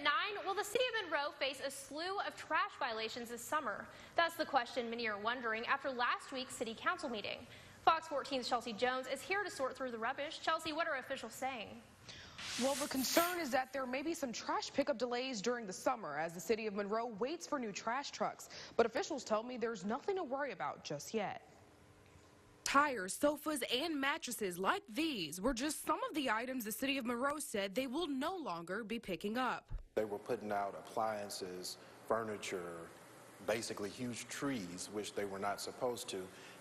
9, will the City of Monroe face a slew of trash violations this summer? That's the question many are wondering after last week's City Council meeting. Fox 14's Chelsea Jones is here to sort through the rubbish. Chelsea, what are officials saying? Well, the concern is that there may be some trash pickup delays during the summer as the City of Monroe waits for new trash trucks. But officials tell me there's nothing to worry about just yet. Tires, sofas, and mattresses like these were just some of the items the City of Monroe said they will no longer be picking up. They were putting out appliances, furniture, basically huge trees, which they were not supposed to,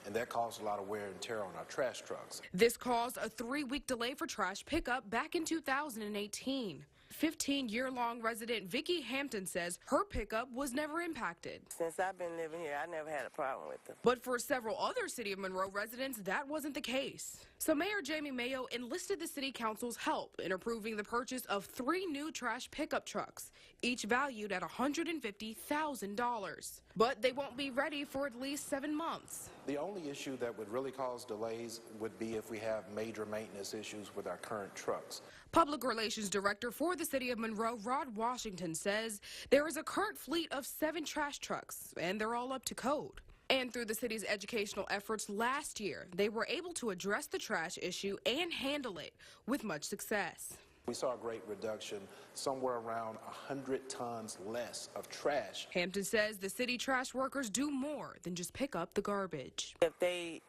and that caused a lot of wear and tear on our trash trucks. This caused a 3-week delay for trash pickup back in 2018. 15-year-long resident Vicki Hampton says her pickup was never impacted. Since I've been living here, I never had a problem with them. But for several other City of Monroe residents, that wasn't the case. So Mayor Jamie Mayo enlisted the City Council's help in approving the purchase of 3 new trash pickup trucks, each valued at $150,000. But they won't be ready for at least 7 months. The only issue that would really cause delays would be if we have major maintenance issues with our current trucks. Public Relations Director for the City of Monroe, Rod Washington, says there is a current fleet of 7 trash trucks, and they're all up to code. And through the city's educational efforts last year, they were able to address the trash issue and handle it with much success. We saw a great reduction, somewhere around 100 tons less of trash. Hampton says the city trash workers do more than just pick up the garbage. If they,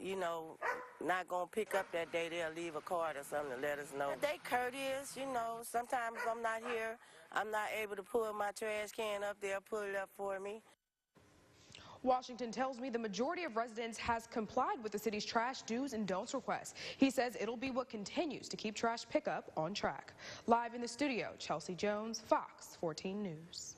not going to pick up that day, they'll leave a card or something to let us know. They courteous, sometimes I'm not here, I'm not able to pull my trash can up, they'll pull it up for me. Washington tells me the majority of residents has complied with the city's trash do's and don'ts requests. He says it'll be what continues to keep trash pickup on track. Live in the studio, Chelsea Jones, Fox 14 News.